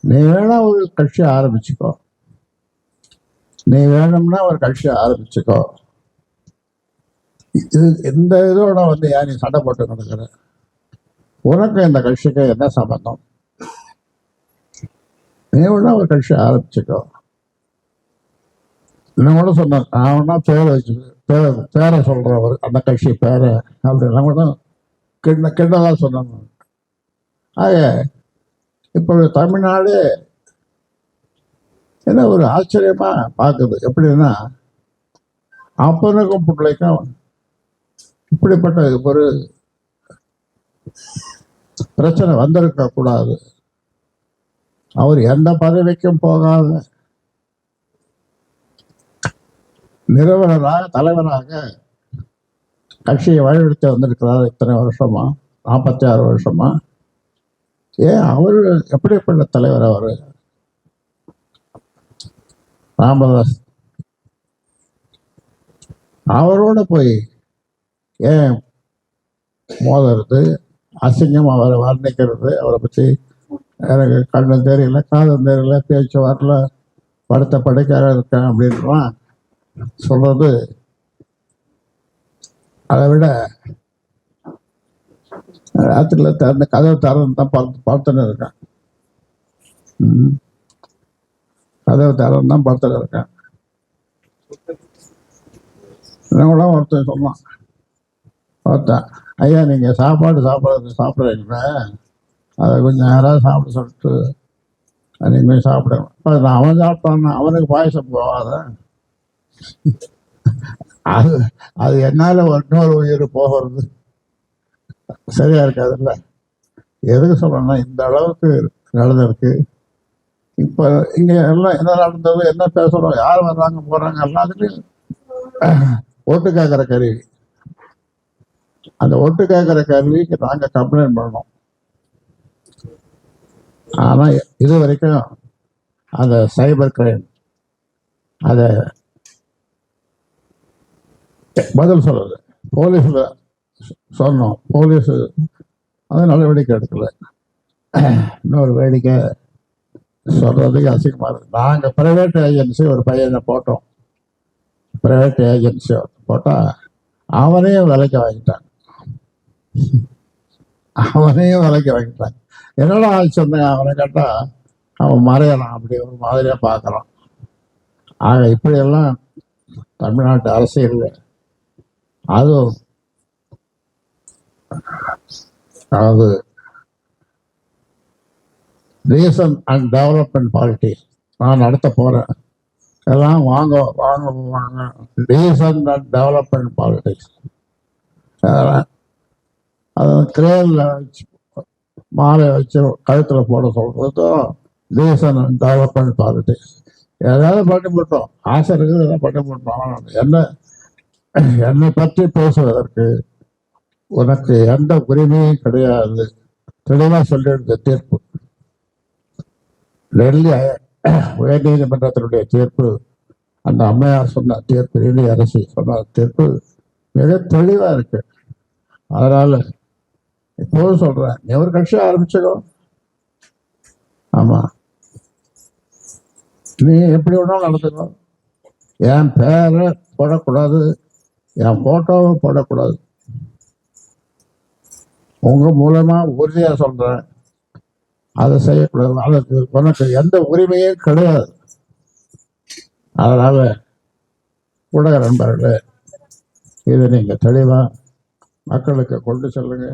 நீ வேணா ஒரு கட்சி ஆரம்பிச்சுக்கோ, நீ வேணும்னா ஒரு கட்சி ஆரம்பிச்சுக்கோ. இது இந்த இதோட ஏன் நீ சண்டை போட்டு நடக்கிற? உனக்கு இந்த கட்சிக்கு என்ன சம்பந்தம்? நீ வேணா ஒரு கட்சி ஆரம்பிச்சுக்கோ. இன்னும் கூட சொன்னேன், நான் வேணா பேரை வச்சு பேரை சொல்றவர் அந்த கட்சி பேரை அப்படின்னா கூட கிண்டதா சொன்னாங்க. ஆக இப்போ தமிழ்நாடு என்ன ஒரு ஆச்சரியமா பார்க்குது. எப்படின்னா, அப்பனுக்கும் பிள்ளைக்கும் இப்படிப்பட்ட ஒரு பிரச்சனை வந்திருக்க கூடாது. அவர் எந்த பதவிக்கும் போகாத நிறுவனராக தலைவராக கட்சியை வழிநடத்தி வந்திருக்கிறார். இத்தனை வருஷமா, 46 வருஷமா. ஏன் அவரு எப்படிப்பட்ட தலைவர்? அவரு ராமதாஸ் அவரோட போய் ஏன் மோதுறது, அசிங்கம் அவரை வர்ணிக்கிறது, அவரை பற்றி எனக்கு கண்ணும் தெரியல, காதும் தெரியல, பேச்சு வரல, படுத்த படுக்கையாக இருக்கேன் அப்படின்லாம் சொல்றது. அதை விட ராத்திரியில் திறந்த கதவு திறந்து தான் பார்த்துன்னு இருக்கேன். கதவு திறந்து தான் பார்த்துன்னு இருக்கேன். கூட ஒருத்தன் சொன்னான், ஒருத்தன், ஐயா நீங்கள் சாப்பிட்றீங்கள, அதை கொஞ்சம் யாராவது சாப்பிட சொல்லிட்டு நீங்கள் சாப்பிடுங்க. அவன் சாப்பிட்டான்னா அவனுக்கு பாயசம் போகாத. அது என்னால் இன்னொரு உயிர் போகிறது சரியா இருக்காதுல்ல. எதுக்கு சொல்றேன்னா, இந்த அளவுக்கு நடந்திருக்கு. இப்போ இங்கே எல்லாம் என்ன நடந்தது, என்ன பேசுகிறோம், யார் வர்றாங்க போகிறாங்க, எல்லாத்துக்கும் ஓட்டு கேட்குற கருவி. அந்த ஓட்டு கேட்குற கருவிக்கு நாங்கள் கம்ப்ளைண்ட் பண்ணோம். ஆனால் இது வரைக்கும் அந்த சைபர் கிரைம் அதை பதில் சொல்லுது. போலீஸில் சொன்னோம், போலீஸ் அது நடவடிக்கை எடுக்கல. இன்னொரு வேடிக்கை சொல்றதுக்கு அசிங்கமாக இருக்கு. நாங்கள் பிரைவேட் ஏஜென்சி ஒரு பையனை போட்டோம். பிரைவேட் ஏஜென்சி போட்டால் அவனையும் விலைக்கு வாங்கிட்டாங்க. என்னடா ஆச்சு வந்தேன் அவனை கேட்டால் அவன் மறையலாம், அப்படி ஒரு மாதிரியாக பார்க்குறான். ஆக இப்படியெல்லாம் தமிழ்நாட்டு அரசியல், அதுவும் அதாவது ரீசன் அண்ட் டெவலப்மெண்ட் பாலிட்டிக்ஸ் நான் நடத்த போகிறேன். எல்லாம் வாங்க வாங்க வாங்க. ரீசன் அண்ட் டெவலப்மெண்ட் பாலிட்டிக்ஸ் அது கிரேனில் வச்சு மாலை வச்சு கழுத்தில் போட சொல்கிறதும் ரீசன் அண்ட் டெவலப்மெண்ட் பாலிட்டிக்ஸ். ஏதாவது பண்ணி போட்டோம், ஆசை இருக்குது, எதாவது பண்ணி போட்டோம். என்னை பற்றி பேசுவதற்கு உனக்கு எந்த உரிமையும் கிடையாது. தெளிவாக சொல்லியிருந்த தீர்ப்பு, டெல்லி உயர் நீதிமன்றத்தினுடைய தீர்ப்பு, அந்த அம்மையார் சொன்ன தீர்ப்பு, இந்திய அரசு சொன்ன தீர்ப்பு மிக தெளிவாக இருக்கு. அதனால இப்போது சொல்றேன், நீ ஒரு கட்சி ஆரம்பிச்சுக்கோ. ஆமா, நீ எப்படி வேணாலும் நடத்துக்கோ. என் பேரை போடக்கூடாது, என் போட்டோவை போடக்கூடாது. உங்க மூலமா உறுதியா சொல்றேன், அதை செய்யக்கூடாது. அதற்கு உனக்கு எந்த உரிமையும் கிடையாது. அதனால ஊடக நண்பர்களே, இதை நீங்க தெளிவா மக்களுக்கு கொண்டு செல்லுங்க.